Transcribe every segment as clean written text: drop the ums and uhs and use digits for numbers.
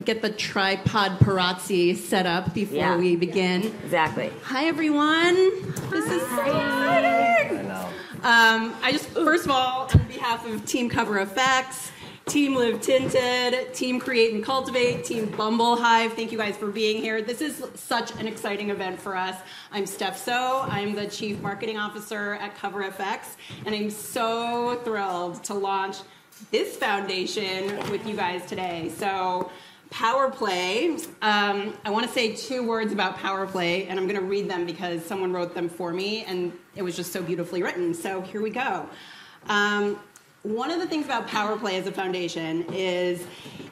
Get the tripod parazzi set up before we begin. Exactly. Hi, everyone. This is so exciting. I just, first of all, on behalf of Team Cover FX, Team Live Tinted, Team Create and Cultivate, Team Bumble Hive, thank you guys for being here. This is such an exciting event for us. I'm Steph So. I'm the Chief Marketing Officer at Cover FX, and I'm so thrilled to launch this foundation with you guys today. So, Power Play. I want to say 2 words about Power Play, and I'm going to read them because someone wrote them for me, and it was just so beautifully written. So here we go. One of the things about Power Play as a foundation is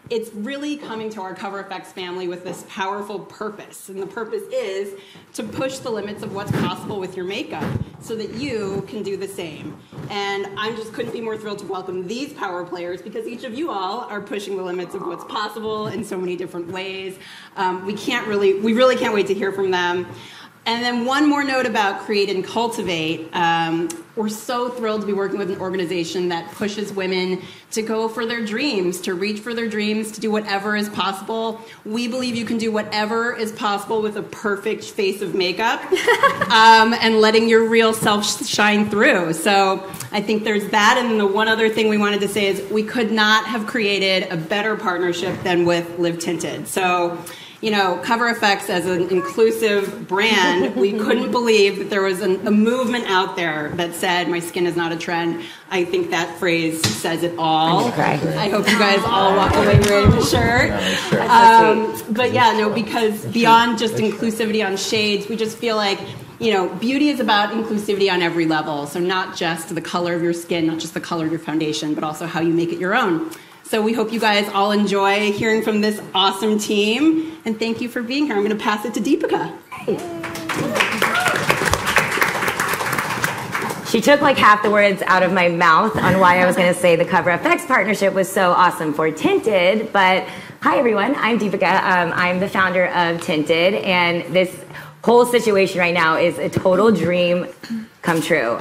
it's really coming to our Cover FX family with this powerful purpose. And the purpose is to push the limits of what's possible with your makeup so that you can do the same. And I just couldn't be more thrilled to welcome these Power Players because each of you all are pushing the limits of what's possible in so many different ways. We really can't wait to hear from them. And then one more note about Create and Cultivate. We're so thrilled to be working with an organization that pushes women to go for their dreams, to reach for their dreams, to do whatever is possible. We believe you can do whatever is possible with a perfect face of makeup and letting your real self shine through. So I think there's that. And the one other thing we wanted to say is we could not have created a better partnership than with Live Tinted. So, you know, Cover FX as an inclusive brand, we couldn't believe that there was a movement out there that said, my skin is not a trend. I think that phrase says it all. I hope you guys all walk away wearing the shirt. But yeah, no, because beyond just inclusivity on shades, we just feel like, you know, beauty is about inclusivity on every level. So not just the color of your skin, not just the color of your foundation, but also how you make it your own. So we hope you guys all enjoy hearing from this awesome team. And thank you for being here. I'm going to pass it to Deepika. She took like half the words out of my mouth on why I was going to say the Cover FX partnership was so awesome for Tinted. But hi, everyone. I'm Deepika. I'm the founder of Tinted. And this whole situation right now is a total dream come true.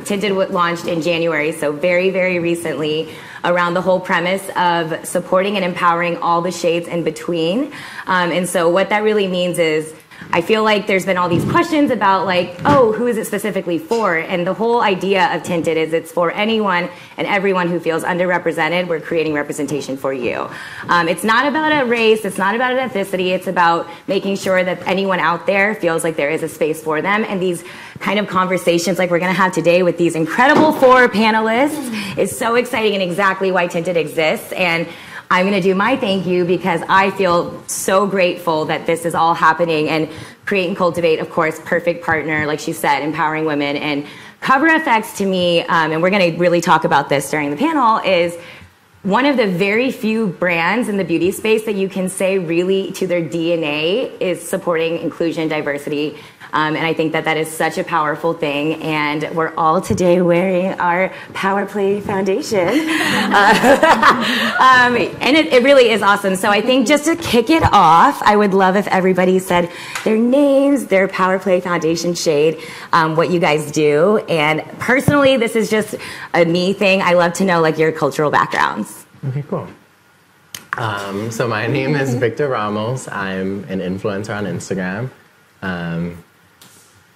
Tinted launched in January, so very, very recently, around the whole premise of supporting and empowering all the shades in between. And so what that really means is I feel like there's been all these questions about like, oh, who is it specifically for? And the whole idea of Tinted is it's for anyone and everyone who feels underrepresented. We're creating representation for you. It's not about a race. It's not about an ethnicity. It's about making sure that anyone out there feels like there is a space for them. And these kind of conversations like we're going to have today with these incredible 4 panelists is so exciting and exactly why Tinted exists. And I'm going to do my thank you because I feel so grateful that this is all happening. And Create and Cultivate, of course, perfect partner, like she said, empowering women. And Cover FX to me, and we're going to really talk about this during the panel, is one of the very few brands in the beauty space that you can say really to their DNA is supporting inclusion, diversity. And I think that that is such a powerful thing. And we're all today wearing our Power Play foundation. And it really is awesome. So I think just to kick it off, I would love if everybody said their names, their Power Play foundation shade, what you guys do. And personally, this is just a me thing. I love to know like your cultural backgrounds. Okay, cool. So my name is Victor Ramos. I'm an influencer on Instagram.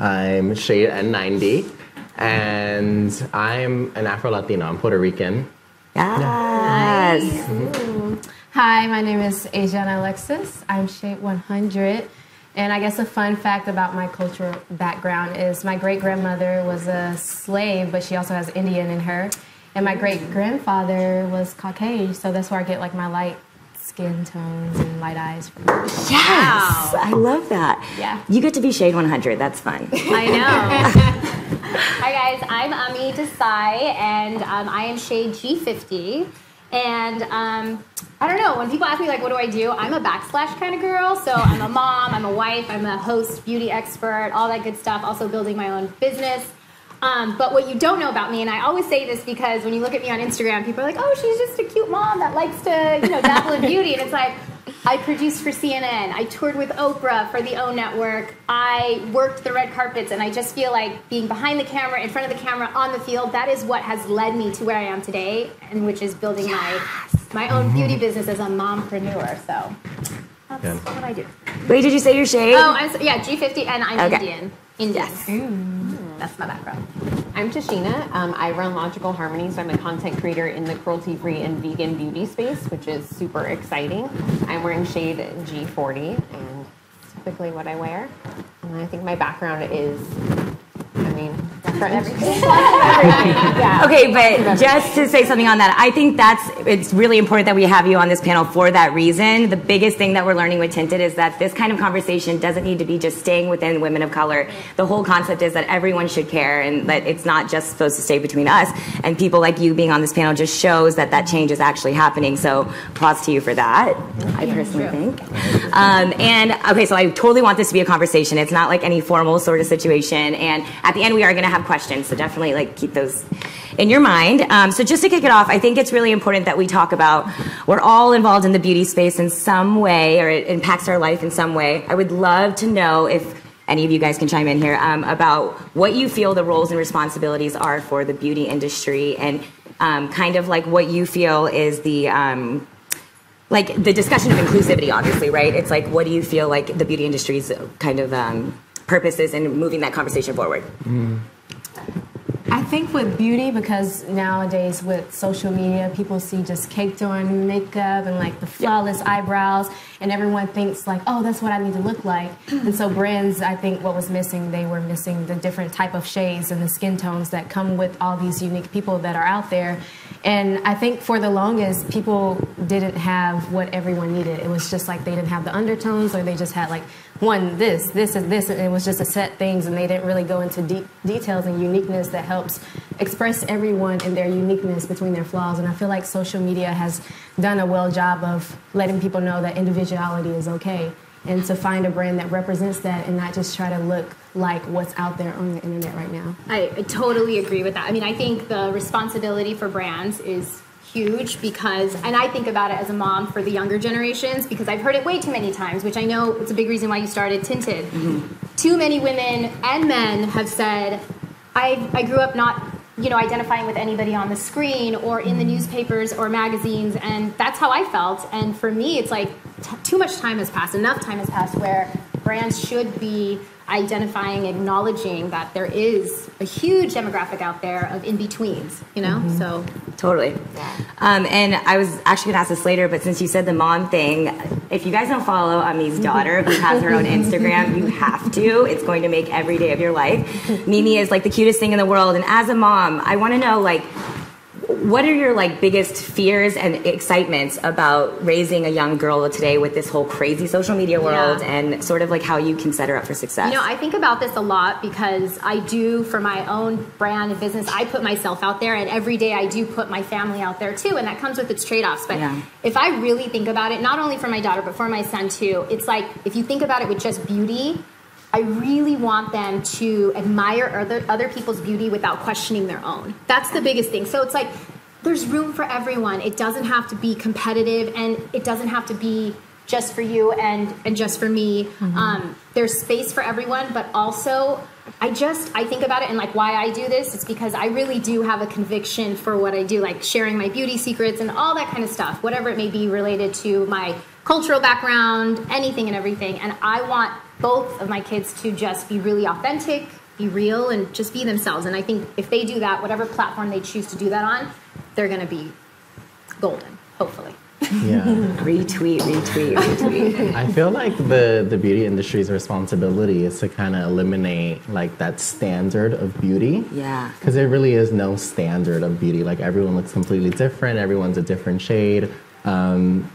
I'm shade N90, and I'm an Afro-Latino. I'm Puerto Rican. Yes. Nice. Hi, my name is Asiana Alexis. I'm shade 100. And I guess a fun fact about my cultural background is my great-grandmother was a slave, but she also has Indian in her. And my great-grandfather was Caucasian, so that's where I get like my light skin tones and light eyes from. Yes, wow. I love that. Yeah. You get to be shade 100. That's fun. I know. Hi guys, I'm Ami Desai, and I am shade G50. And I don't know, when people ask me like, what do? I'm a backslash kind of girl. So I'm a mom, I'm a wife, I'm a host, beauty expert, all that good stuff. Also building my own business. But what you don't know about me, and I always say this because when you look at me on Instagram, people are like, oh, she's just a cute mom that likes to, dabble in beauty. And it's like, I produced for CNN. I toured with Oprah for the O Network. I worked the red carpets, and I just feel like being behind the camera, in front of the camera, on the field, that is what has led me to where I am today, and which is building my my own beauty business as a mompreneur. So that's Good. what I do. Wait, did you say your shade? Oh, yeah, G50, and I'm Okay. Indian. Yes. That's my background. I'm Tashina. I run Logical Harmony, so I'm a content creator in the cruelty-free and vegan beauty space, which is super exciting. I'm wearing shade G40, and it's typically what I wear. And I think my background is, for everything. Yeah. Okay, but just to say something on that, I think it's really important that we have you on this panel for that reason. The biggest thing that we're learning with Tinted is that this kind of conversation doesn't need to be just staying within women of color. The whole concept is that everyone should care and that it's not just supposed to stay between us. And people like you being on this panel just shows that that change is actually happening. So props to you for that, I personally think. And okay, so I totally want this to be a conversation. It's not like any formal sort of situation. And at the end, we are going to have questions, so definitely like keep those in your mind. So just to kick it off, I think it's really important that we talk about, we're all involved in the beauty space in some way, or it impacts our life in some way. I would love to know if any of you guys can chime in here about what you feel the roles and responsibilities are for the beauty industry, and kind of like what you feel is the like the discussion of inclusivity, obviously, right? It's like, what do you feel like the beauty industry's kind of purpose is in moving that conversation forward? I think with beauty, because nowadays with social media, people see just caked on makeup and like the flawless eyebrows, and everyone thinks like, oh, that's what I need to look like. And so brands, I think what was missing, they were missing the different type of shades and the skin tones that come with all these unique people that are out there. And I think for the longest, people didn't have what everyone needed. It was just like they didn't have the undertones, or they just had like this, and this, and it was just a set things, and they didn't really go into deep details and uniqueness that helps express everyone in their uniqueness between their flaws. And I feel like social media has done a well job of letting people know that individuality is okay, and to find a brand that represents that and not just try to look like what's out there on the internet right now. I totally agree with that. I mean, I think the responsibility for brands is huge, because, and I think about it as a mom for the younger generations, because I've heard it way too many times, which I know it's a big reason why you started Tinted. Too many women and men have said, I grew up not, identifying with anybody on the screen or in the newspapers or magazines, and that's how I felt. And for me, it's like too much time has passed, enough time has passed where brands should be identifying, acknowledging that there is a huge demographic out there of in-betweens, so. Totally. And I was actually going to ask this later, but since you said the mom thing, if you guys don't follow Ami's daughter, who has her own Instagram, you have to. It's going to make every day of your life. Mimi is like the cutest thing in the world. And as a mom, I want to know, like, what are your biggest fears and excitements about raising a young girl today with this whole crazy social media world, and sort of like how you can set her up for success? I think about this a lot, because I do, for my own brand and business, I put myself out there, and every day I do put my family out there too, and that comes with its trade-offs. But if I really think about it, not only for my daughter, but for my son too, it's like, if you think about it with just beauty, I really want them to admire other people's beauty without questioning their own. That's the biggest thing. So it's like, there's room for everyone. It doesn't have to be competitive, and it doesn't have to be just for you and just for me. There's space for everyone, but also I think about it, and like why I do this, it's because I really do have a conviction for what I do, like sharing my beauty secrets and all that kind of stuff, whatever it may be related to my cultural background, anything and everything. And I want both of my kids to just be really authentic, be real, and just be themselves. And I think if they do that, whatever platform they choose to do that on, they're going to be golden, hopefully. Yeah. Retweet. I feel like the beauty industry's responsibility is to kind of eliminate like that standard of beauty. Yeah. Because there really is no standard of beauty. Like, everyone looks completely different. Everyone's a different shade. And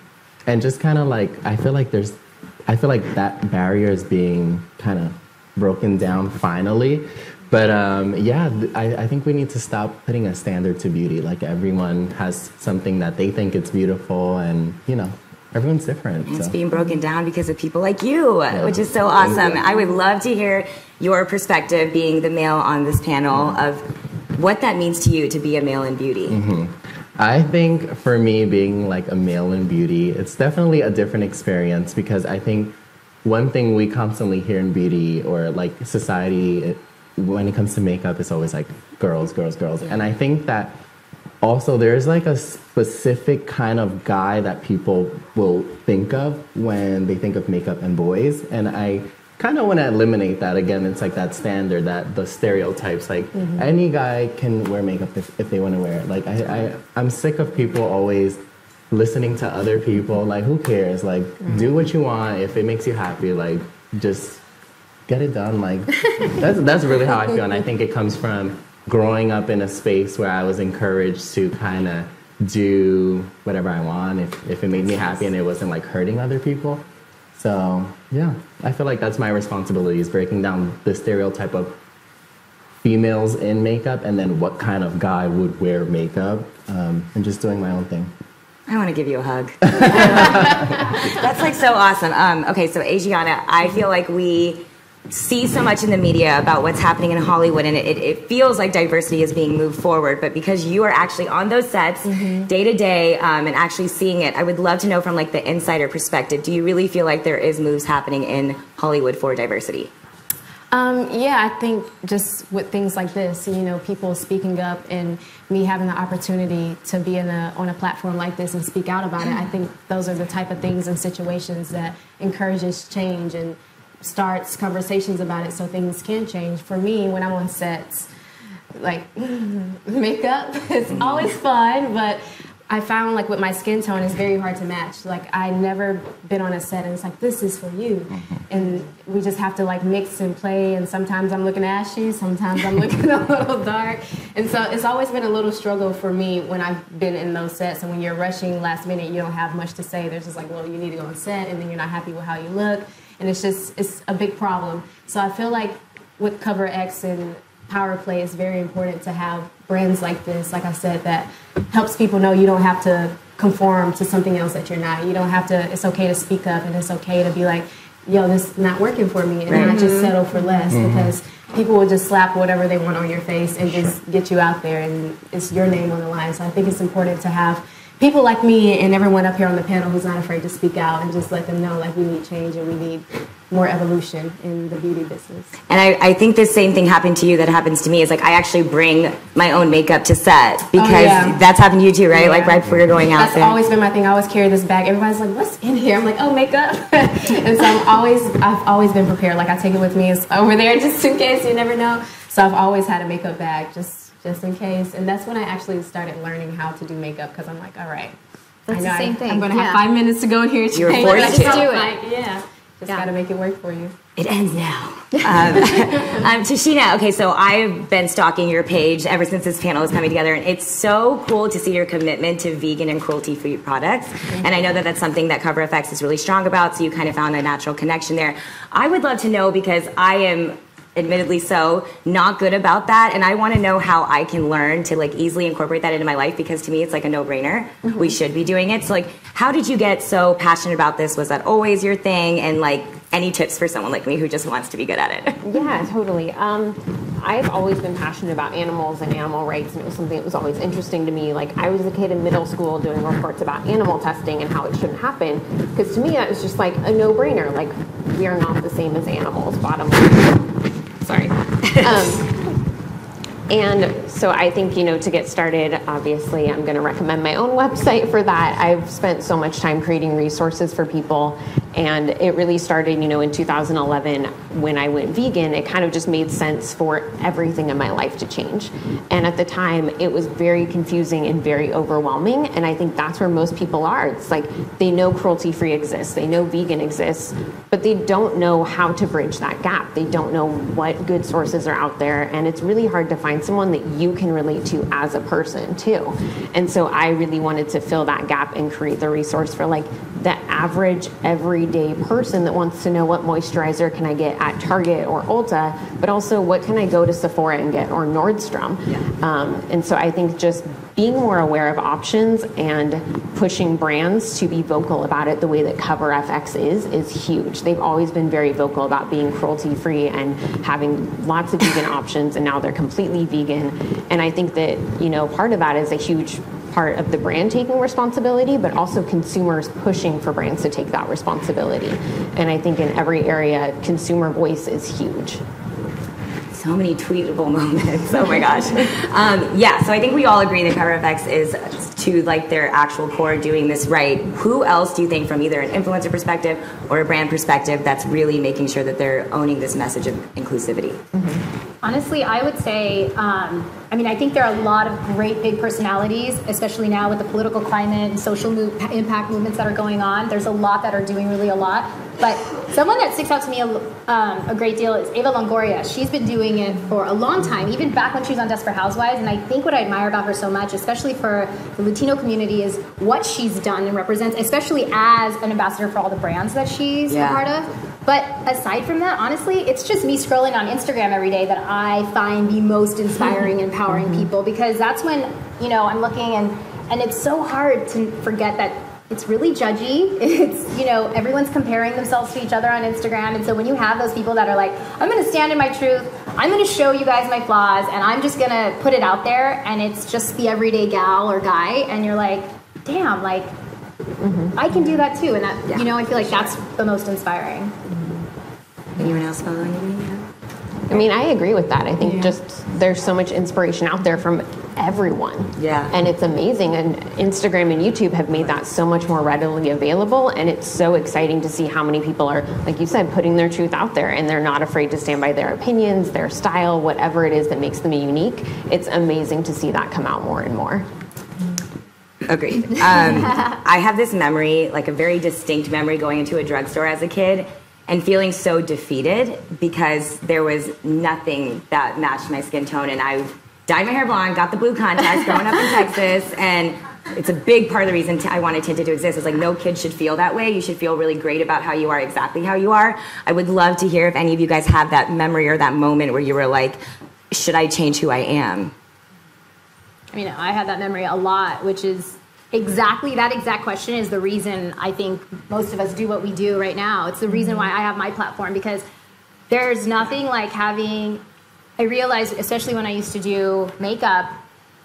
just kind of like, I feel like that barrier is being kind of broken down finally. But I think we need to stop putting a standard to beauty. Like, everyone has something that they think it's beautiful, and everyone's different. It's being broken down because of people like you, which is so awesome. I would love to hear your perspective, being the male on this panel, of what that means to you to be a male in beauty. I think for me, being like a male in beauty, it's definitely a different experience, because I think one thing we constantly hear in beauty, or like society, when it comes to makeup, it's always like girls. And I think that also there's like a specific kind of guy that people will think of when they think of makeup and boys, and I kind of want to eliminate that. Again, it's like that standard, that the stereotypes, like any guy can wear makeup if they want to wear it. Like I'm sick of people always listening to other people. Like, who cares? Like, do what you want. If it makes you happy, like, just get it done. Like, that's really how I feel, and I think it comes from growing up in a space where I was encouraged to kind of do whatever I want if it made me happy and it wasn't like hurting other people. So yeah, I feel like that's my responsibility, is breaking down the stereotype of females in makeup and then what kind of guy would wear makeup, and just doing my own thing. I want to give you a hug. That's like so awesome. Okay, so Adriana, I feel like we see so much in the media about what's happening in Hollywood, and it feels like diversity is being moved forward, but because you are actually on those sets day to day and actually seeing it, I would love to know from like the insider perspective, do you really feel like there is moves happening in Hollywood for diversity? Yeah, I think just with things like this, you know, people speaking up and me having the opportunity to be on a platform like this and speak out about it, I think those are the type of things and situations that encourages change and starts conversations about it so things can change. For me, when I'm on sets, like makeup is always fun, but I found like with my skin tone, it's very hard to match. Like I never been on a set and it's like, this is for you. And we just have to like mix and play. And sometimes I'm looking ashy, sometimes I'm looking a little dark. And so it's always been a little struggle for me when I've been in those sets. And when you're rushing last minute, you don't have much to say. There's just like, well, you need to go on set and then you're not happy with how you look. And it's a big problem. So I feel like with Cover X and Power Play, it's very important to have brands like this, like I said, that helps people know you don't have to conform to something else that you're not. You don't have to, it's okay to speak up and it's okay to be like, yo, this is not working for me, and not just settle for less, because people will just slap whatever they want on your face and just get you out there and it's your name on the line. So I think it's important to have people like me and everyone up here on the panel who's not afraid to speak out and just let them know like we need change and we need more evolution in the beauty business. And I think the same thing happened to you that happens to me, is like I actually bring my own makeup to set, because that's happened to you too, right? Yeah. Like right before you're going out That's always been my thing. I always carry this bag. Everybody's like, what's in here? I'm like, oh, makeup. And so I've always been prepared. Like I take it with me. It's over there just in case, you never know. So I've always had a makeup bag just in case. And that's when I actually started learning how to do makeup, because I'm like, all right. That's the same thing. I'm going to have 5 minutes to go in here and You're forced to do it. Like, just got to make it work for you. It ends now. Tashina, okay, so I've been stalking your page ever since this panel is coming together, and it's so cool to see your commitment to vegan and cruelty-free products. And I know that that's something that Cover FX is really strong about, so you kind of found a natural connection there. I would love to know, because I am admittedly so not good about that, and I want to know how I can learn to like easily incorporate that into my life, because to me it's like a no-brainer. We should be doing it. So like, how did you get so passionate about this? Was that always your thing? And like, any tips for someone like me who just wants to be good at it? Yeah, totally. I've always been passionate about animals and animal rights, and it was something that was always interesting to me. Like, I was a kid in middle school doing reports about animal testing and how it shouldn't happen, because to me that was just like a no-brainer. Like, we are not the same as animals, bottom line. Sorry. And so I think, you know, to get started, obviously, I'm going to recommend my own website for that. I've spent so much time creating resources for people, and it really started, you know, in 2011 when I went vegan. It kind of just made sense for everything in my life to change. And at the time, it was very confusing and very overwhelming, and I think that's where most people are. It's like they know cruelty-free exists, they know vegan exists, but they don't know how to bridge that gap. They don't know what good sources are out there, and it's really hard to find someone that you can relate to as a person too. And so I really wanted to fill that gap and create the resource for like the average everyday person that wants to know what moisturizer can I get at Target or Ulta, but also what can I go to Sephora and get, or Nordstrom. And so I think just being more aware of options and pushing brands to be vocal about it the way that Cover FX is huge. They've always been very vocal about being cruelty-free and having lots of vegan options, and now they're completely vegan. And I think that, you know, part of that is a huge part of the brand taking responsibility, but also consumers pushing for brands to take that responsibility. And I think in every area, consumer voice is huge. So many tweetable moments. Oh my gosh. Yeah, so I think we all agree that Cover FX is to like their actual core doing this right. Who else do you think from either an influencer perspective or a brand perspective that's really making sure that they're owning this message of inclusivity? Honestly, I would say, I think there are a lot of great big personalities, especially now with the political climate and social impact movements that are going on. There's a lot that are doing really a lot. But someone that sticks out to me a great deal is Eva Longoria. She's been doing it for a long time, even back when she was on Desperate Housewives. And I think what I admire about her so much, especially for the Latino community, is what she's done and represents, especially as an ambassador for all the brands that she's a part of. But aside from that, honestly, it's just me scrolling on Instagram every day that I find the most inspiring and empowering people, because that's when, I'm looking and it's so hard to forget that it's really judgy. It's, everyone's comparing themselves to each other on Instagram. And so when you have those people that are like, I'm going to stand in my truth, I'm going to show you guys my flaws, and I'm just going to put it out there, and it's just the everyday gal or guy, and you're like, damn, like, I can do that too. And that, I feel like that's the most inspiring. Anyone else following you? I agree with that. I think just there's so much inspiration out there from everyone. Yeah. And it's amazing. And Instagram and YouTube have made that so much more readily available. And it's so exciting to see how many people are, like you said, putting their truth out there, and they're not afraid to stand by their opinions, their style, whatever it is that makes them unique. It's amazing to see that come out more and more. Agreed. I have this memory, like a very distinct memory, going into a drugstore as a kid and feeling so defeated because there was nothing that matched my skin tone. And I dyed my hair blonde, got the blue contacts growing up in Texas, and it's a big part of the reason I wanted Tinted to exist. It's like no kid should feel that way. You should feel really great about how you are, exactly how you are. I would love to hear if any of you guys have that memory or that moment where you were like, should I change who I am? I had that memory a lot, which is exactly that exact question is the reason I think most of us do what we do right now. It's the reason why I have my platform, because there's nothing like having, I realized, especially when I used to do makeup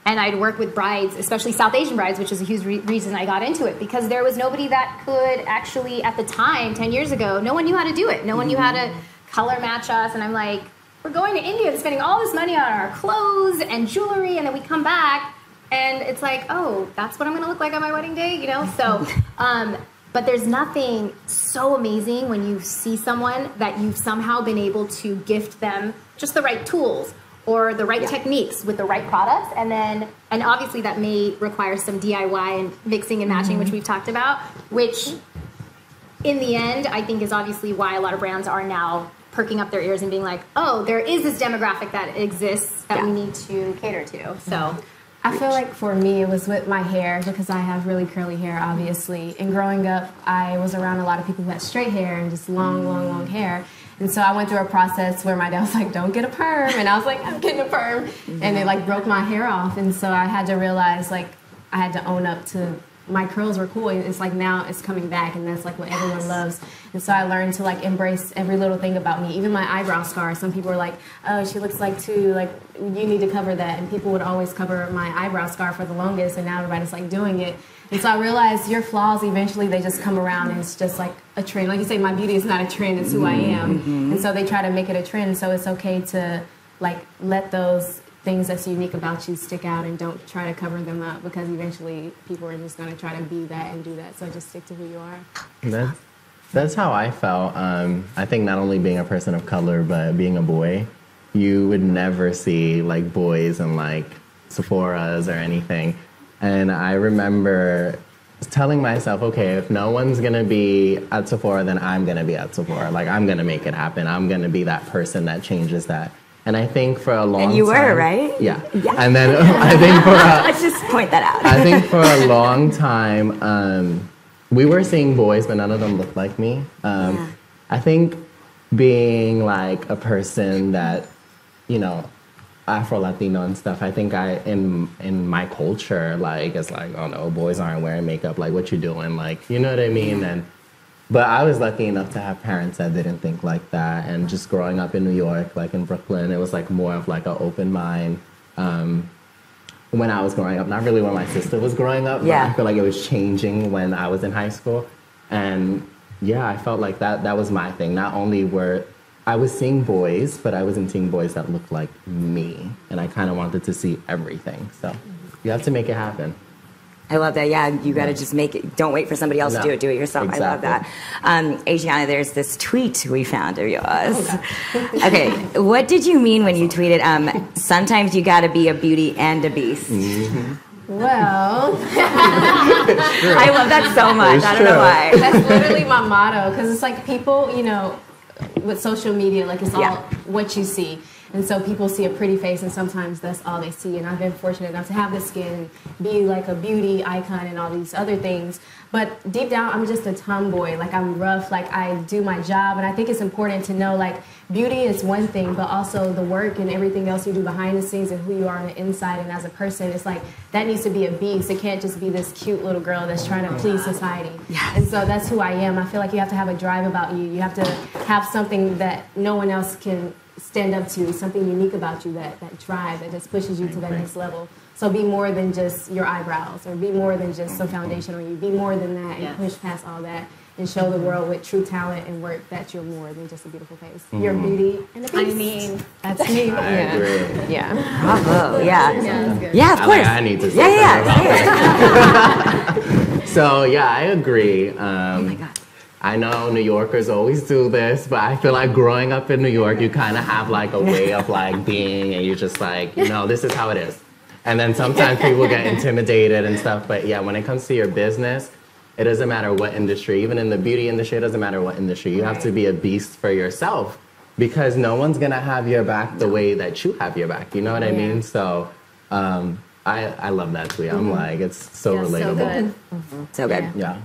and I'd work with brides, especially South Asian brides, which is a huge reason I got into it, because there was nobody that could actually, at the time, 10 years ago, no one knew how to do it. No one knew how to color match us. And I'm like, we're going to India and spending all this money on our clothes and jewelry, and then we come back and it's like, oh, that's what I'm going to look like on my wedding day, So, but there's nothing so amazing when you see someone that you've somehow been able to gift them just the right tools or the right techniques with the right products. And obviously that may require some DIY and mixing and matching, which we've talked about, which in the end, I think is obviously why a lot of brands are now perking up their ears and being like, oh, there is this demographic that exists that we need to cater to. So I feel like for me, it was with my hair, because I have really curly hair, obviously. And growing up, I was around a lot of people who had straight hair and just long hair. And so I went through a process where my dad was like, don't get a perm. And I was like, I'm getting a perm. And it like broke my hair off. And so I had to realize, like, I had to own up to my curls were cool. It's like now it's coming back, and that's like what everyone loves. And so I learned to like embrace every little thing about me, even my eyebrow scar. Some people were like, oh, she looks like two, like you need to cover that. And people would always cover my eyebrow scar for the longest, and now everybody's like doing it. And so I realized your flaws, eventually they just come around, and it's just like a trend. Like you say, my beauty is not a trend, it's who I am. And so they try to make it a trend, so it's okay to like let those things that's unique about you stick out and don't try to cover them up, because eventually people are just going to try to be that and do that. So just stick to who you are. That's how I felt. I think not only being a person of color, but being a boy, you would never see like boys in like Sephora's or anything. And I remember telling myself, okay, if no one's going to be at Sephora, then I'm going to be at Sephora. Like, I'm going to make it happen. I'm going to be that person that changes that. And I think for a long time... And you were, right? Yeah. And then I think for let's just point that out. I think for a long time, we were seeing boys, but none of them looked like me. I think being like a person that, Afro-Latino and stuff, I think in my culture, like, it's like, oh no, boys aren't wearing makeup, like, what you doing? Like, you know what I mean? But I was lucky enough to have parents that didn't think like that. And just growing up in New York, like in Brooklyn, it was like more of like an open mind. When I was growing up, not really when my sister was growing up, but I feel like it was changing when I was in high school. And yeah, I felt like that was my thing. Not only I was seeing boys, but I wasn't seeing boys that looked like me. And I kind of wanted to see everything. So you have to make it happen. I love that. Yeah, you got to just make it. Don't wait for somebody else to do it. Do it yourself. Exactly. I love that. Adriana, there's this tweet we found of yours. Okay, what did you mean when you tweeted, sometimes you got to be a beauty and a beast? Mm-hmm. Well, I love that so much. I don't know why. That's literally my motto, because it's like people, you know, with social media, like it's all what you see. And so people see a pretty face, and sometimes that's all they see. And I've been fortunate enough to have the skin, be like a beauty icon and all these other things. But deep down, I'm just a tomboy. Like, I'm rough. Like, I do my job. And I think it's important to know, like, beauty is one thing, but also the work and everything else you do behind the scenes and who you are on the inside and as a person. It's like, that needs to be a beast. It can't just be this cute little girl that's trying to please society. Yes. And so that's who I am. I feel like you have to have a drive about you. You have to have something that no one else can stand up to, something unique about you, that drive that just pushes you to that next level. So be more than just your eyebrows, or be more than just some foundation on you. Be more than that and push past all that and show the world with true talent and work that you're more than just a beautiful face. You're beauty and a beast. I mean, that's me. I agree. Yeah. Bravo. Yeah, of course. I need to say something about that. So, yeah, I agree. Oh, my God. I know New Yorkers always do this, but I feel like growing up in New York, you kind of have like a way of like being, and you're just like, this is how it is. And then sometimes people get intimidated and stuff, but yeah, when it comes to your business, it doesn't matter what industry, even in the beauty industry, it doesn't matter what industry. You have to be a beast for yourself, because no one's gonna have your back the way that you have your back. You know what I mean? So I love that tweet. I'm like, it's so relatable. So good. So good. Yeah.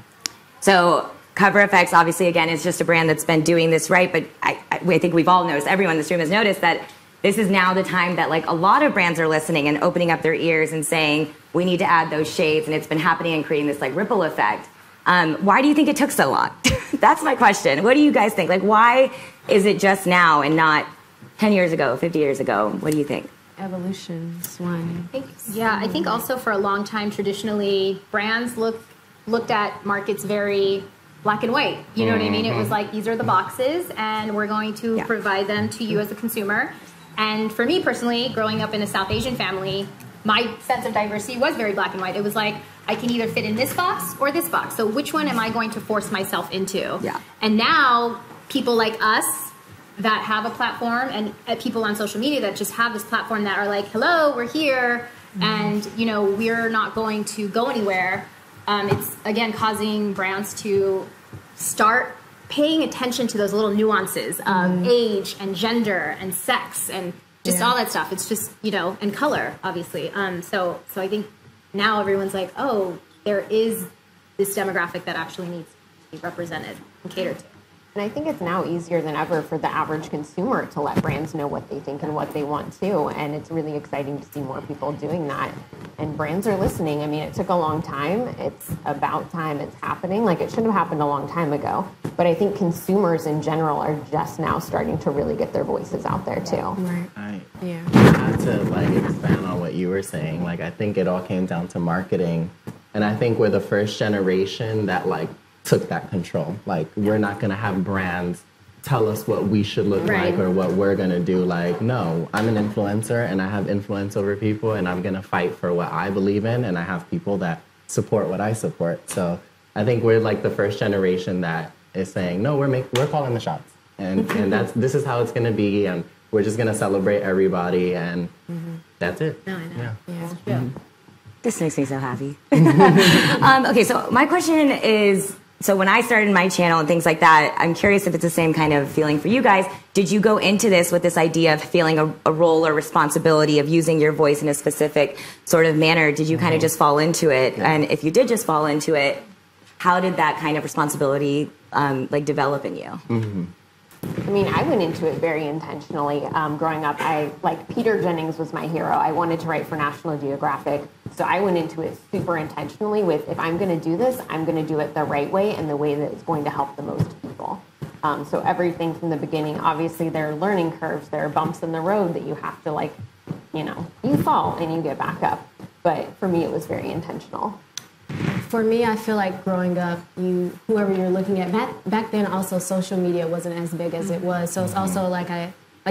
So Cover FX, obviously, again, is just a brand that's been doing this right, but I think we've all noticed, everyone in this room has noticed that this is now the time that like a lot of brands are listening and opening up their ears and saying, we need to add those shades, and it's been happening and creating this like ripple effect. Why do you think it took so long? That's my question. What do you guys think? Like, why is it just now and not 10 years ago, 50 years ago? What do you think? Evolution is one. I think also for a long time, traditionally, brands looked at markets very black and white. You know what I mean? It was like, these are the boxes, and we're going to provide them to you as a consumer. And for me personally, growing up in a South Asian family, my sense of diversity was very black and white. It was like, I can either fit in this box or this box. So which one am I going to force myself into? Yeah. And now people like us that have a platform, and people on social media that just have this platform that are like, hello, we're here, and we're not going to go anywhere. It's again causing brands to start paying attention to those little nuances of age and gender and sex and just all that stuff. It's just, and color, obviously. So I think now everyone's like, oh, there is this demographic that actually needs to be represented and catered to. And I think it's now easier than ever for the average consumer to let brands know what they think and what they want to. And it's really exciting to see more people doing that. And brands are listening. I mean, it took a long time. It's about time it's happening. Like, it should have happened a long time ago. But I think consumers in general are just now starting to really get their voices out there too. Right. Yeah. Not to expand on what you were saying. Like, I think it all came down to marketing. And I think we're the first generation that took that control. Like, we're not going to have brands tell us what we should look like or what we're going to do. Like, no, I'm an influencer and I have influence over people, and I'm going to fight for what I believe in, and I have people that support what I support. So I think we're the first generation that is saying, no, we're calling the shots. And this is how it's going to be, and we're just going to celebrate everybody, and that's it. No, I know. Yeah. Yeah. This makes me so happy. Okay, so my question is, so when I started my channel and things like that, I'm curious if it's the same kind of feeling for you guys. Did you go into this with this idea of feeling a role or responsibility of using your voice in a specific sort of manner? Did you kind of just fall into it? Yeah. And if you did just fall into it, how did that kind of responsibility develop in you? I mean, I went into it very intentionally. Growing up, Peter Jennings was my hero. I wanted to write for National Geographic. So I went into it super intentionally with, if I'm going to do this, I'm going to do it the right way and the way that it's going to help the most people. So everything from the beginning, obviously there are learning curves, there are bumps in the road that you have to you fall and you get back up. But for me, it was very intentional. For me, I feel like growing up, whoever you're looking at, back then also social media wasn't as big as it was. So it's also like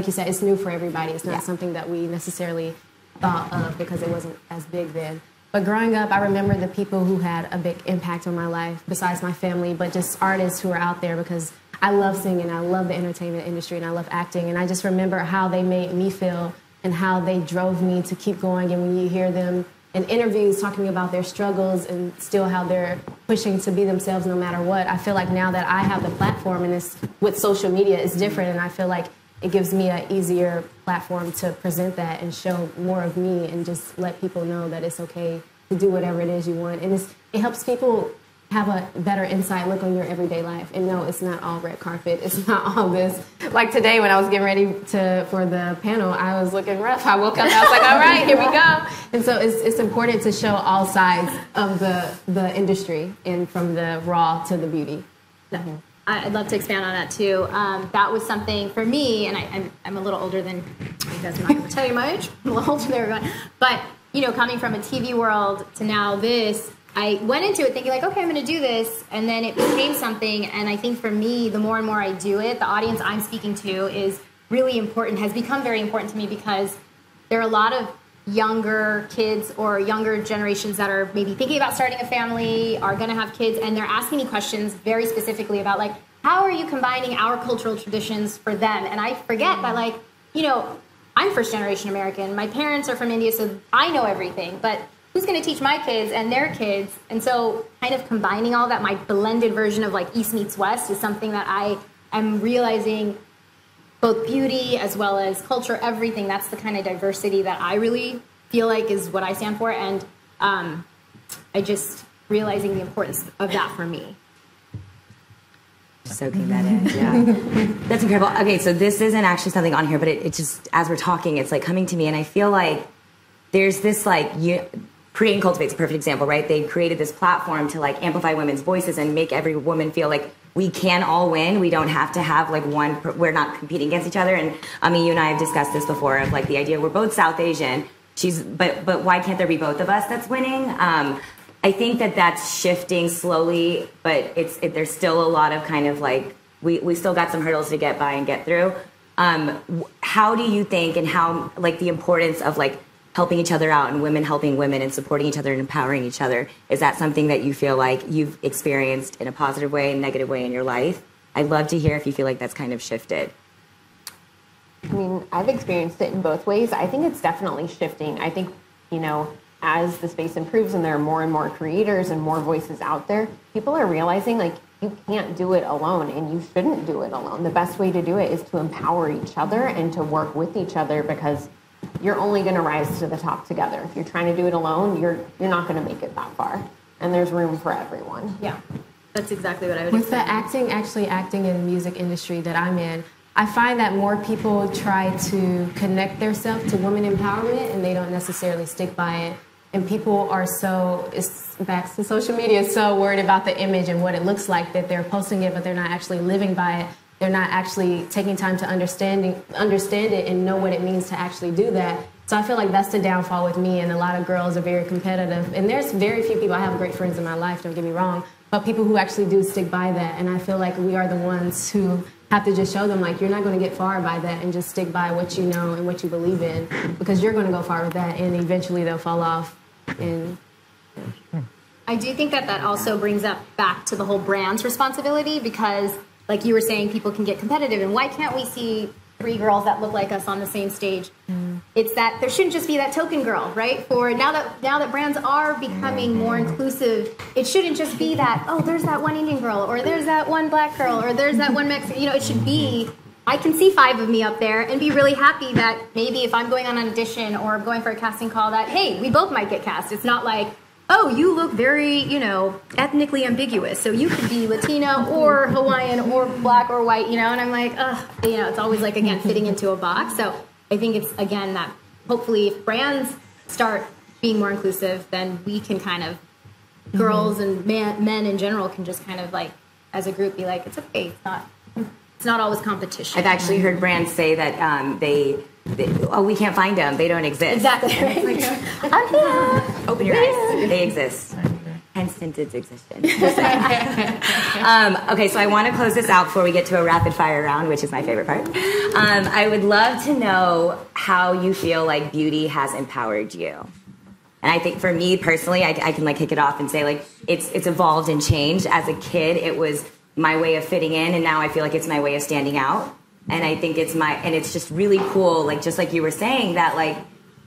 you said, it's new for everybody. It's not something that we necessarily thought of because it wasn't as big then. But growing up, I remember the people who had a big impact on my life, besides my family, but just artists who are out there, because I love singing, I love the entertainment industry, and I love acting. And I just remember how they made me feel and how they drove me to keep going. And when you hear them in interviews talking about their struggles and still how they're pushing to be themselves no matter what, I feel like now that I have the platform, and it's with social media, it's different, and I feel like it gives me an easier platform to present that and show more of me and just let people know that it's okay to do whatever it is you want. And it helps people have a better inside look on your everyday life. And no, it's not all red carpet. It's not all this. Like today when I was getting ready for the panel, I was looking rough. I woke up and I was like, all right, here we go. And so it's important to show all sides of the industry, and from the raw to the beauty. Mm-hmm. I'd love to expand on that too. That was something for me, and I'm a little older than you guys. I'm not going to tell you my age. I'm a little older than everyone. But coming from a TV world to now this, I went into it thinking like, okay, I'm going to do this, and then it became something. And I think for me, the more and more I do it, the audience I'm speaking to is really important. Has become very important to me because there are a lot of younger kids or younger generations that are maybe thinking about starting a family, are going to have kids, and they're asking me questions very specifically about like, how are you combining our cultural traditions for them? And I forget that like, I'm first generation American. My parents are from India, so I know everything, but who's going to teach my kids and their kids? And so kind of combining all that, my blended version of like East meets West, is something that I am realizing, both beauty as well as culture, everything. That's the kind of diversity that I really feel like is what I stand for. And I just realizing the importance of that for me. Soaking that in, yeah. That's incredible. Okay, so this isn't actually something on here, but it just, as we're talking, it's like coming to me, and I feel like there's this like, Create and Cultivate's a perfect example, right? They created this platform to like amplify women's voices and make every woman feel like we can all win. We don't have to have like we're not competing against each other. And you and I have discussed this before of like the idea we're both South Asian. But why can't there be both of us that's winning? I think that's shifting slowly, but there's still a lot of kind of like, we still got some hurdles to get by and get through. How do you think, and how like the importance of like helping each other out and women helping women and supporting each other and empowering each other, is that something that you feel like you've experienced in a positive way and negative way in your life? I'd love to hear if you feel like that's kind of shifted. I mean, I've experienced it in both ways. I think it's definitely shifting. I think, as the space improves and there are more and more creators and more voices out there, people are realizing like you can't do it alone, and you shouldn't do it alone. The best way to do it is to empower each other and to work with each other, because you're only going to rise to the top together. If you're trying to do it alone, you're not going to make it that far. And there's room for everyone. Yeah, that's exactly what I would With the acting in the music industry that I'm in, I find that more people try to connect themselves to women empowerment, and they don't necessarily stick by it. And people are it's back to social media, so worried about the image and what it looks like, that they're posting it, but they're not actually living by it. They're not actually taking time to understand it and know what it means to actually do that. So I feel like that's the downfall with me, and a lot of girls are very competitive. And there's very few people, I have great friends in my life, don't get me wrong, but people who actually do stick by that. And I feel like we are the ones who have to just show them, like, you're not going to get far by that, and just stick by what you know and what you believe in, because you're going to go far with that, and eventually they'll fall off. And I do think that also brings up back to the whole brand's responsibility, because like you were saying, people can get competitive, and why can't we see 3 girls that look like us on the same stage? It's that there shouldn't just be that token girl, right? For now that brands are becoming more inclusive, it shouldn't just be that, oh, there's that one Indian girl, or there's that one black girl, or there's that one Mexican. It should be, I can see 5 of me up there and be really happy that maybe if I'm going on an audition or going for a casting call, that, hey, we both might get cast. It's not like, oh, you look very, ethnically ambiguous, so you could be Latina or Hawaiian or black or white, and I'm like, it's always like, again, fitting into a box. So I think it's, again, that hopefully if brands start being more inclusive, then we can kind of, girls and men in general can just kind of like, as a group, be like, it's okay, it's not always competition. I've actually heard brands say that we can't find them. They don't exist. Exactly. Right? I'm here. Open your eyes. They exist. And hence Tinted's existence. Okay, so I want to close this out before we get to a rapid fire round, which is my favorite part. I would love to know how you feel like beauty has empowered you. And I think for me personally, I can like kick it off and say like it's evolved and changed. As a kid, it was my way of fitting in, and now I feel like it's my way of standing out. And I think it's just really cool, like just like you were saying, that like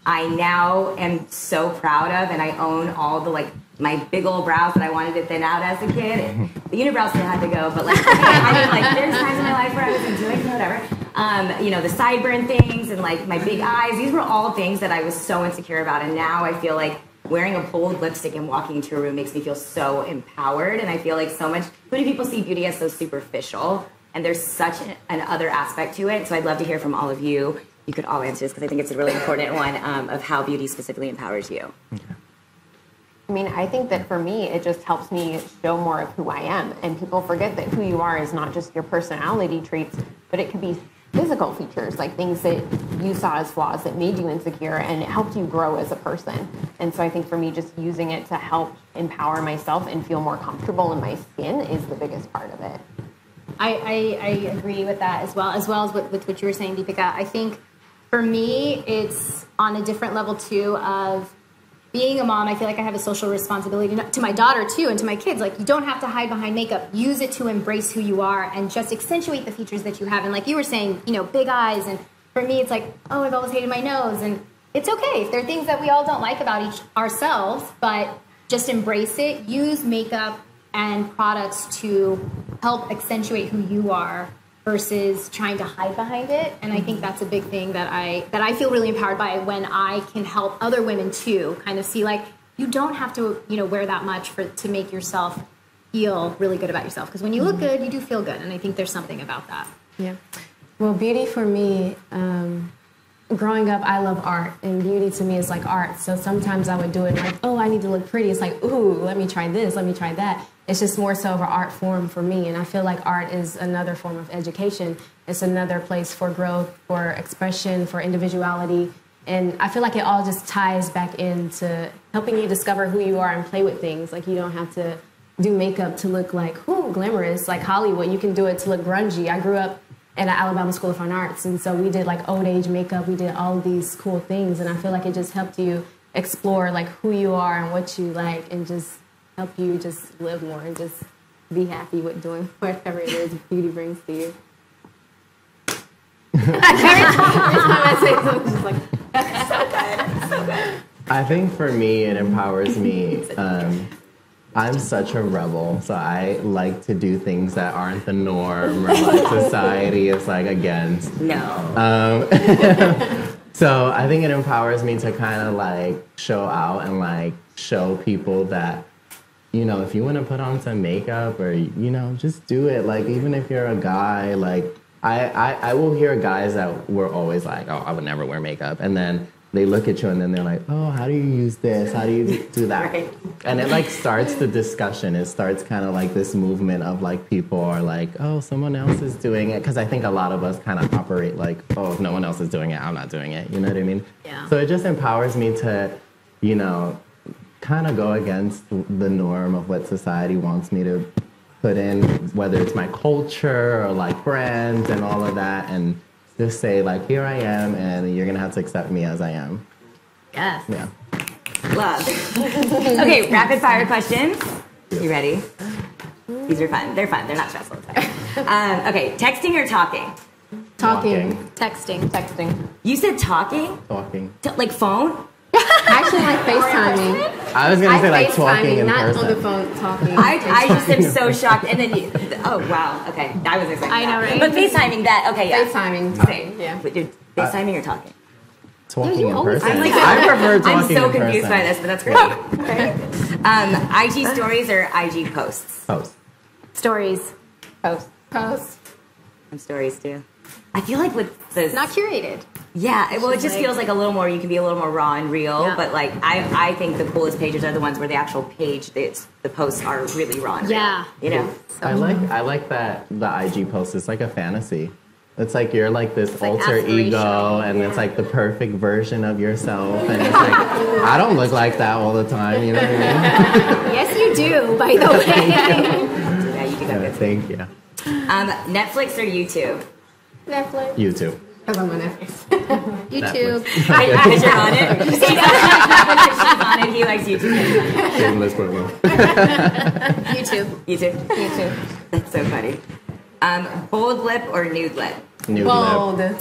I now am so proud of, and I own all the like my big old brows that I wanted to thin out as a kid. The unibrows still had to go, but like I mean, like there's times in my life where I was enjoying whatever. You know, the sideburn things and like my big eyes. These were all things that I was so insecure about, and now I feel like wearing a bold lipstick and walking into a room makes me feel so empowered. And I feel like so many people see beauty as so superficial, and there's such an other aspect to it. So I'd love to hear from all of you. You could all answer this because I think it's a really important one of how beauty specifically empowers you. Okay. I mean, I think that for me, it just helps me show more of who I am. And people forget that who you are is not just your personality traits, but it could be physical features, like things that you saw as flaws that made you insecure, and it helped you grow as a person. And so I think for me, just using it to help empower myself and feel more comfortable in my skin is the biggest part of it. I agree with that as well as with what you were saying, Deepika. I think for me, it's on a different level too of being a mom. I feel like I have a social responsibility to my daughter too, and to my kids. Like, you don't have to hide behind makeup. Use it to embrace who you are and just accentuate the features that you have. And like you were saying, you know, big eyes. And for me, it's like, oh, I've always hated my nose. And it's okay if there are things that we all don't like about ourselves, but just embrace it. Use makeup and products to help accentuate who you are versus trying to hide behind it. And I think that's a big thing that I feel really empowered by when I can help other women too kind of see like, you don't have to, you know, wear that much to make yourself feel really good about yourself. Because when you look good, you do feel good. And I think there's something about that. Yeah. Well, beauty for me, growing up, I love art, and beauty to me is like art. So sometimes I would do it like, oh, I need to look pretty. It's like, ooh, let me try this, let me try that. It's just more so of an art form for me, and I feel like art is another form of education. It's another place for growth, for expression, for individuality, and I feel like it all just ties back into helping you discover who you are and play with things. Like, you don't have to do makeup to look like, ooh, glamorous, like Hollywood. You can do it to look grungy. I grew up in an Alabama School of Fine Arts, and so we did like old age makeup. We did all of these cool things, and I feel like it just helped you explore like who you are and what you like, and just help you just live more and just be happy with doing whatever it is beauty brings to you. Every time I say something, it's like, so good, so good. I think for me, it empowers me. I'm such a rebel, so I like to do things that aren't the norm or like society is like against. No. So I think it empowers me to kind of like show out and like show people that, you know, if you want to put on some makeup or, you know, just do it. Like, even if you're a guy, like I will hear guys that were always like, oh, I would never wear makeup. And then they look at you and then they're like, oh, how do you use this? How do you do that? Right. And it like starts the discussion. It starts kind of like this movement of like people are like, oh, someone else is doing it. Because I think a lot of us kind of operate like, oh, if no one else is doing it, I'm not doing it. You know what I mean? Yeah. So it just empowers me to, you know, kind of go against the norm of what society wants me to put in, whether it's my culture or like brands and all of that, and just say like, here I am, and you're gonna have to accept me as I am. Yes. Yeah. Love. Okay, rapid fire questions. You ready? These are fun. They're fun. They're not stressful. Okay, texting or talking? Talking. Texting. You said talking? Talking. Like phone? I actually like FaceTiming. I was gonna say like talking in not person. on the phone, talking. I just am so shocked. And then you, oh wow, okay, I was expecting I know, that. right? But FaceTiming that, okay, yeah. FaceTiming. Okay, Yeah. But you're FaceTiming or talking? Talking you in always- person. I'm like, I prefer talking I'm so in confused person. by this, but that's great. IG stories or IG posts? Post. Stories. Post. I'm stories too. I feel like with this, Not curated. yeah, well, it She's just like- feels like a little more. You can be a little more raw and real. Yeah. But like, I think the coolest pages are the ones where the actual page, the posts are really raw and real. Yeah. You know. I like that the IG post is like a fantasy. It's like you're like this like alter ego, aspirational, and it's like the perfect version of yourself. And it's like, I don't look like that all the time, you know what I mean? Yes, you do, by the way. Yeah, you do that Yeah, good. thank you. Netflix or YouTube? Netflix. YouTube. Because I'm on Netflix. YouTube. Because you're on it. He doesn't like Netflix because she's on it. He likes YouTube. Shameless promo. YouTube. YouTube. YouTube. That's so funny. Bold lip or nude lip? Nude Bold. lip.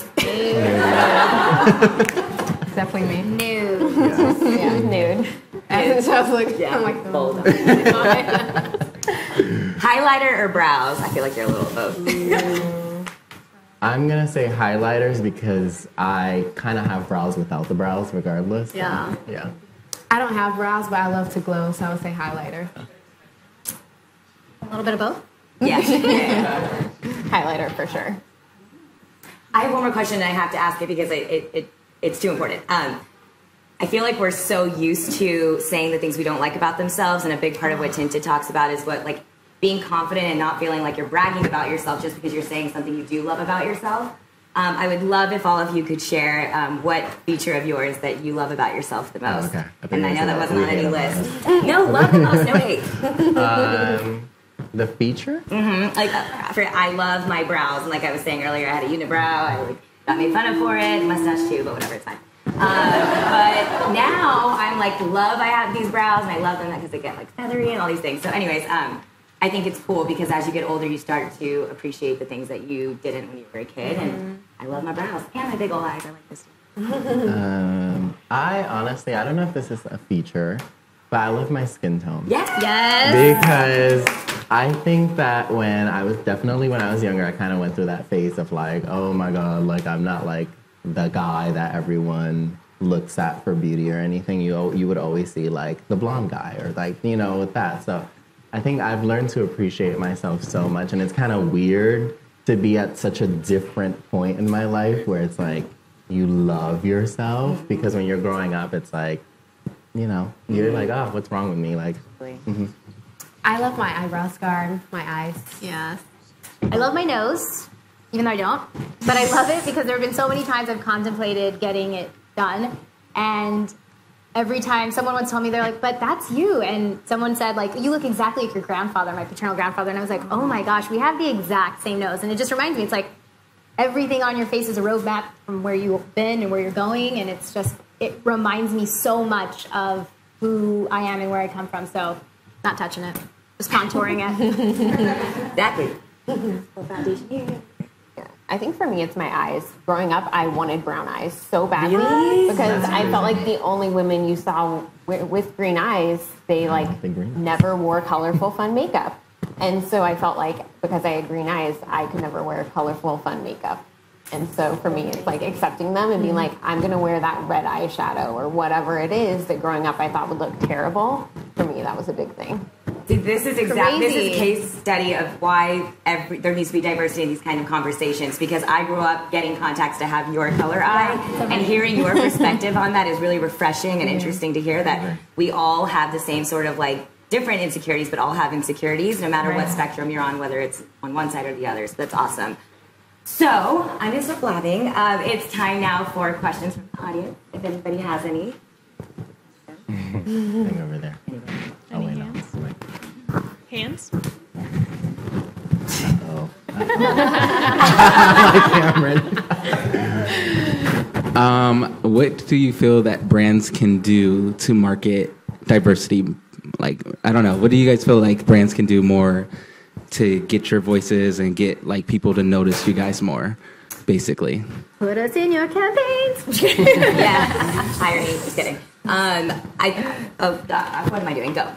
Definitely me. New. Yeah, nude. And so I was like, I'm like, Bold. Highlighter or brows? I feel like you're a little of both. I'm gonna say highlighters because I kind of have brows without the brows, regardless. Yeah. Yeah. I don't have brows, but I love to glow, so I would say highlighter. A little bit of both. Yeah. highlighter for sure. I have one more question, and I have to ask it because it's too important. I feel like we're so used to saying the things we don't like about themselves, and a big part of what Tinted talks about is what, like, being confident and not feeling like you're bragging about yourself just because you're saying something you do love about yourself. I would love if all of you could share what feature of yours that you love about yourself the most. Okay. And I know that wasn't on any list. No, love the most, no hate. The feature? Like, I love my brows, and like I was saying earlier, I had a unibrow. I like, got made fun of for it, mustache too, but whatever, it's fine. But now I'm like, I have these brows, and I love them because they get like feathery and all these things. So anyways, I think it's cool because as you get older, you start to appreciate the things that you didn't when you were a kid. And I love my brows and my big old eyes. I like this too. I honestly, I don't know if this is a feature, but I love my skin tone. Yes. Because I think that when I was younger, I kind of went through that phase of like, oh my God, like I'm not like the guy that everyone looks at for beauty or anything. You would always see like the blonde guy or like, you know, with that. So I think I've learned to appreciate myself so much, and it's kind of weird to be at such a different point in my life where it's like you love yourself, because when you're growing up, it's like, you know, you're like, oh, what's wrong with me? Like, I love my eyebrow scar, my eyes. Yes. I love my nose, even though I don't. But I love it because there have been so many times I've contemplated getting it done. And every time someone once told me, they're like, but that's you. And someone said, like, you look exactly like your grandfather, my paternal grandfather. And I was like, oh my gosh, we have the exact same nose. And it just reminds me, it's like everything on your face is a roadmap from where you've been and where you're going. And it's just, it reminds me so much of who I am and where I come from. So not touching it, just contouring it. Exactly. I think for me, it's my eyes. Growing up, I wanted brown eyes so badly Really? because I felt like the only women you saw with green eyes, they like the green eyes. never wore colorful, fun makeup. And so I felt like because I had green eyes, I could never wear colorful, fun makeup. And so for me, it's like accepting them and being like, I'm going to wear that red eyeshadow or whatever it is that growing up I thought would look terrible. For me, that was a big thing. See, this is a case study of why there needs to be diversity in these kind of conversations, because I grew up getting contacts to have your color eye, and hearing your perspective on that is really refreshing and interesting to hear that we all have the same sort of like different insecurities, but all have insecurities no matter what spectrum you're on, whether it's on one side or the other. So that's awesome. So I'm going to stop blabbing. It's time now for questions from the audience, if anybody has any. thing over there. Oh, wait, no. Wait. Hands? Oh. My Cameron. What do you feel that brands can do to market diversity? Like, I don't know. What do you guys feel like brands can do more to get your voices and get like people to notice you guys more, basically? Put us in your campaigns. Yeah, irony. Just kidding. What am I doing? Go.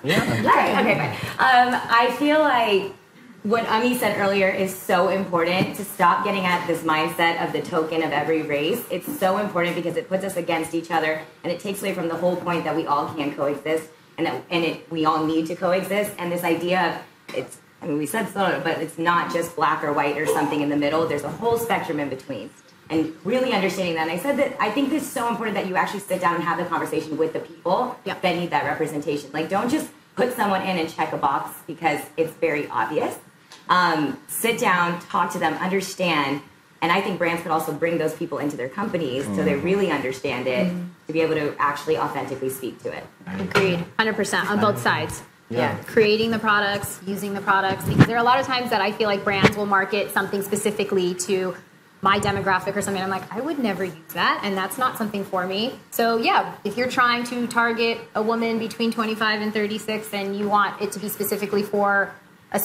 Yeah. Right. Okay, fine. I feel like what Ami said earlier is so important, to stop getting at this mindset of the token of every race. It's so important because it puts us against each other, and it takes away from the whole point that we all can coexist, and we all need to coexist. And this idea of we said so, but it's not just black or white or something in the middle. There's a whole spectrum in between. And really understanding that. And I said that I think this is so important that you actually sit down and have the conversation with the people that need that representation. Like, don't just put someone in and check a box because it's very obvious. sit down, talk to them, understand. And I think brands could also bring those people into their companies so they really understand it to be able to actually authentically speak to it. Agreed, 100% on both sides. Yeah. Creating the products, using the products, because there are a lot of times that I feel like brands will market something specifically to my demographic or something. I'm like, I would never use that, and that's not something for me. So yeah, if you're trying to target a woman between 25 and 36 and you want it to be specifically for a,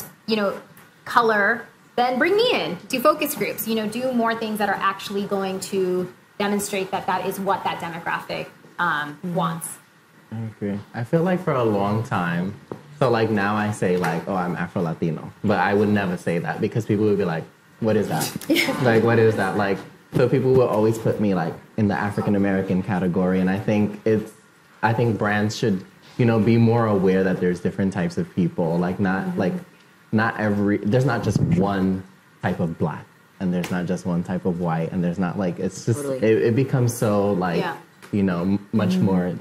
color, then bring me in, do focus groups, do more things that are actually going to demonstrate that that is what that demographic wants. I agree. I feel like for a long time, so like now I say like, oh, I'm Afro-Latino, but I would never say that because people would be like, what is that? Like, what is that? Like, so people will always put me like in the African-American category. And I think brands should, be more aware that there's different types of people. Like there's not just one type of black and there's not just one type of white and there's not like, it's just, it becomes so like, much more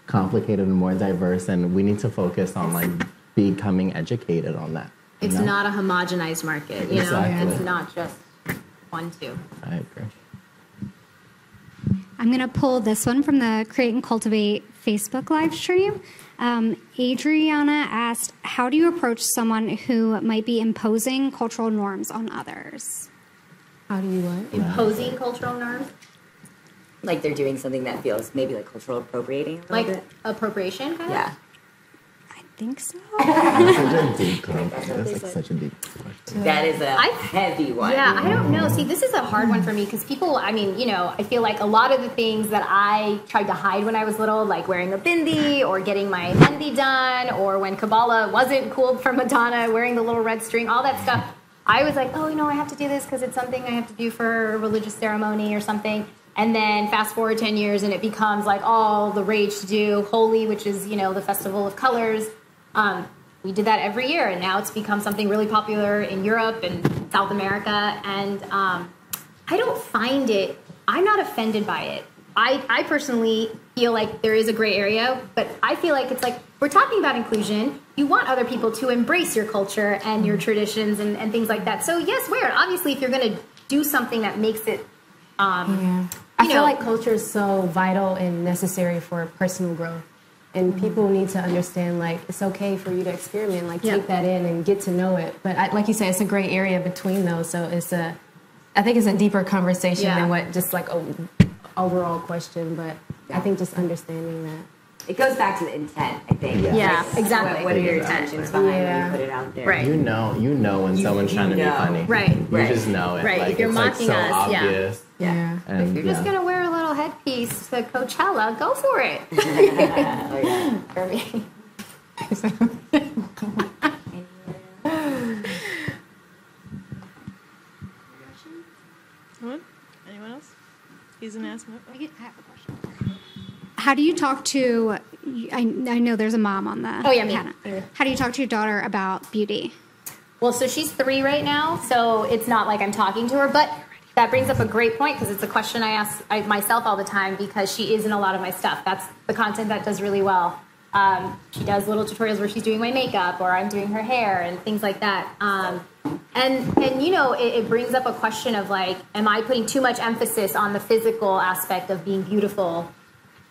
complicated and more diverse. And we need to focus on like becoming educated on that. It's not a homogenized market, Exactly. It's not just 1, 2. I agree. I'm going to pull this one from the Create and Cultivate Facebook live stream. Adriana asked, how do you approach someone who might be imposing cultural norms on others? How do you what? Imposing cultural norms? Like they're doing something that feels maybe like cultural appropriating a little bit. Appropriation, kind of? Yeah. I think so. That's such a deep That's like such a deep question. That is a heavy one. Yeah, I don't know. See, this is a hard one for me because people, I feel like a lot of the things that I tried to hide when I was little, like wearing a bindi or getting my mehendi done, or when Kabbalah wasn't cool for Madonna, wearing the little red string, all that stuff. I was like, I have to do this because it's something I have to do for a religious ceremony or something. And then fast forward 10 years and it becomes like all the rage to do Holi, which is, the festival of colors. We did that every year, and now it's become something really popular in Europe and South America. And I don't find it, I'm not offended by it. I personally feel like there is a gray area, but I feel like it's like, we're talking about inclusion. You want other people to embrace your culture and your traditions and things like that. So yes, wear it. Obviously, if you're going to do something that makes it, I feel like culture is so vital and necessary for personal growth. And people need to understand, like, it's okay for you to experiment, like, take that in and get to know it. But like you said, it's a gray area between those. So I think it's a deeper conversation than what just like an overall question. But I think just understanding that. It goes back to the intent, I think. Yeah, Like, exactly. What are your intentions behind when you put it out there? Right. You know when someone's trying to be funny. Right. You just know it. Right. Like, If you're it's mocking like so us, obvious. Yeah. And, If you're just going to wear a little headpiece to Coachella, go for it. For me. Anyone else? He's an ass. I have a question. How do you talk to, I know there's a mom on the panel. How do you talk to your daughter about beauty? Well, so she's 3 right now, so it's not like I'm talking to her, but that brings up a great point because it's a question I ask myself all the time because she is in a lot of my stuff. That's the content that does really well. She does little tutorials where she's doing my makeup or I'm doing her hair and things like that. And you know, it brings up a question of like, am I putting too much emphasis on the physical aspect of being beautiful?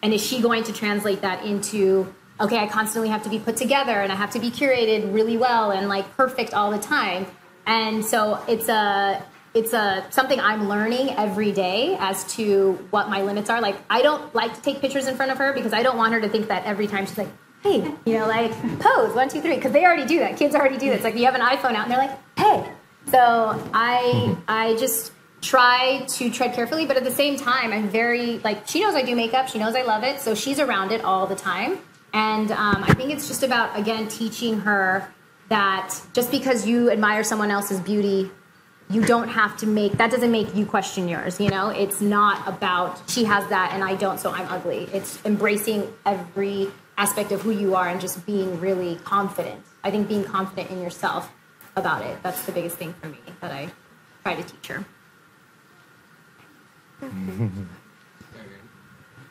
And is she going to translate that into, okay, I constantly have to be put together and I have to be curated really well and like perfect all the time. And so it's something I'm learning every day as to what my limits are. Like, I don't like to take pictures in front of her because I don't want her to think that every time she's like, hey, you know, like pose 1, 2, 3, because they already do that. Kids already do that. It's like you have an iPhone out and they're like, hey. So I just try to tread carefully, but at the same time, I'm very, like, she knows I do makeup. She knows I love it. So she's around it all the time. And I think it's just about, again, teaching her that just because you admire someone else's beauty, you don't have to that doesn't make you question yours, you know? It's not about, she has that and I don't, so I'm ugly. It's embracing every aspect of who you are and just being really confident. I think being confident in yourself about it, that's the biggest thing for me that I try to teach her.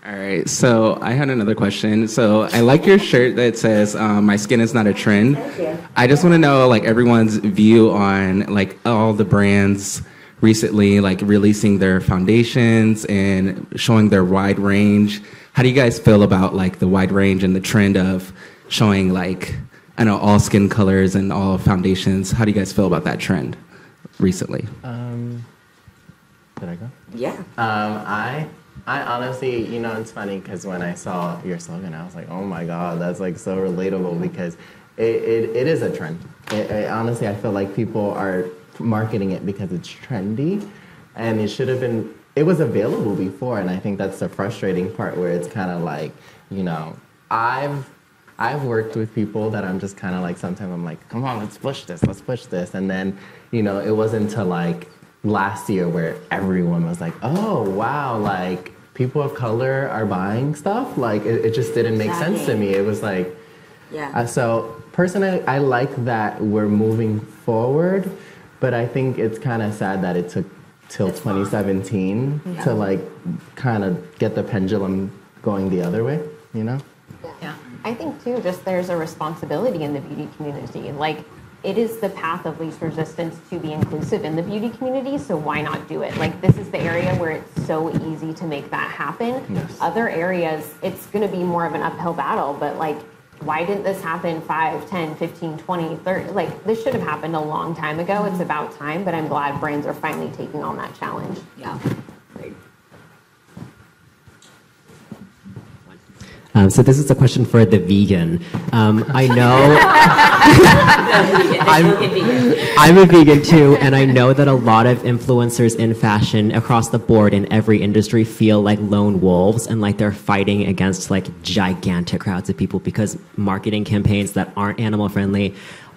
All right, so I had another question. So I like your shirt that says "My skin is not a trend." Thank you. I just want to know like everyone's view on like all the brands recently like releasing their foundations and showing their wide range. How do you guys feel about like the wide range and the trend of showing like I know all skin colors and all foundations? How do you guys feel about that trend recently? Did I go? Yeah. I honestly, you know, it's funny because when I saw your slogan, I was like, oh my God, that's like so relatable because it is a trend. Honestly, I feel like people are marketing it because it's trendy, and it should have been, it was available before, and I think that's the frustrating part where it's kind of like, you know, I've worked with people that I'm just kind of like, sometimes I'm like, come on, let's push this, and then, you know, it wasn't until like last year where everyone was like, oh wow, like people of color are buying stuff, like it just didn't make sense to me. It was like, Yeah. So personally, I like that we're moving forward, but I think it's kind of sad that it took till 2017 to like kind of get the pendulum going the other way, you know? Yeah. I think too, just there's a responsibility in the beauty community. Like, it is the path of least resistance to be inclusive in the beauty community, so why not do it? Like, this is the area where it's so easy to make that happen. Yes. Other areas, it's going to be more of an uphill battle, but like, why didn't this happen 5, 10, 15, 20, 30? Like, this should have happened a long time ago. It's about time, but I'm glad brands are finally taking on that challenge. Yeah. So this is a question for the vegan. I know I'm a vegan too, and I know that a lot of influencers in fashion across the board in every industry feel like lone wolves and like they're fighting against like gigantic crowds of people because marketing campaigns that aren't animal friendly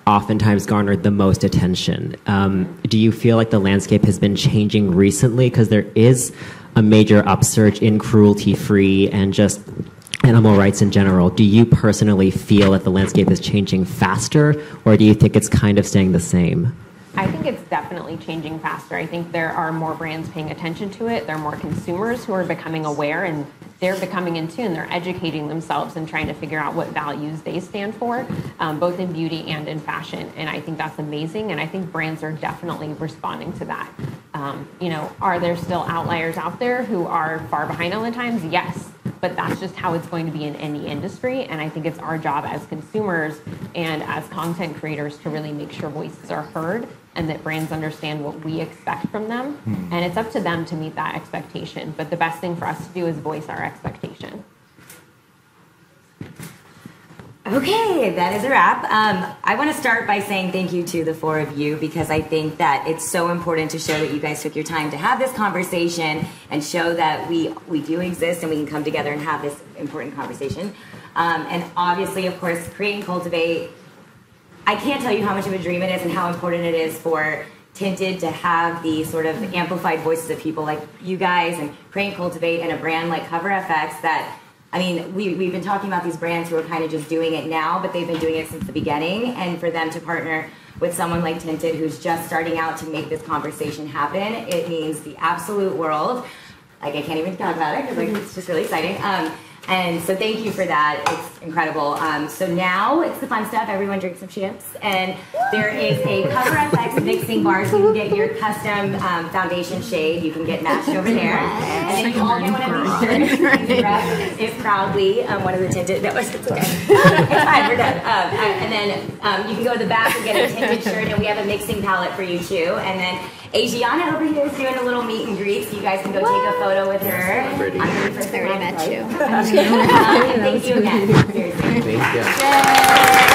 oftentimes garnered the most attention. Do you feel like the landscape has been changing recently? Because there is a major upsurge in cruelty-free and just animal rights in general. Do you personally feel that the landscape is changing faster, or do you think it's kind of staying the same? I think it's definitely changing faster. I think there are more brands paying attention to it. There are more consumers who are becoming aware, and they're becoming in tune. They're educating themselves and trying to figure out what values they stand for, both in beauty and in fashion. And I think that's amazing. And I think brands are definitely responding to that. You know, are there still outliers out there who are far behind all the times? Yes. But that's just how it's going to be in any industry. And I think it's our job as consumers and as content creators to really make sure voices are heard and that brands understand what we expect from them. And it's up to them to meet that expectation. But the best thing for us to do is voice our expectation. Okay, that is a wrap. I want to start by saying thank you to the four of you because I think that it's so important to show that you guys took your time to have this conversation and show that we do exist and we can come together and have this important conversation. And obviously, of course, Create and Cultivate, I can't tell you how much of a dream it is and how important it is for Tinted to have the sort of amplified voices of people like you guys and Create and Cultivate and a brand like CoverFX that, I mean, we've been talking about these brands who are kind of just doing it now, but they've been doing it since the beginning. And for them to partner with someone like Tinted who's just starting out to make this conversation happen, it means the absolute world. Like, I can't even talk about it because like, it's just really exciting. And so thank you for that. It's incredible. So now it's the fun stuff. Everyone drink some chips. And there is a CoverFX mixing bar so you can get your custom foundation shade. You can get matched over there. And then you all get one of these shirts. It's proudly one of the Tinted. No, it's okay. It's fine. We're done. And then you can go to the back and get a Tinted shirt. And we have a mixing palette for you too. And then Asiana over here is doing a little meet and greet, so you guys can go take a photo with her. I'm ready for I already met you. Thank you again. Seriously. Thank you. Yay.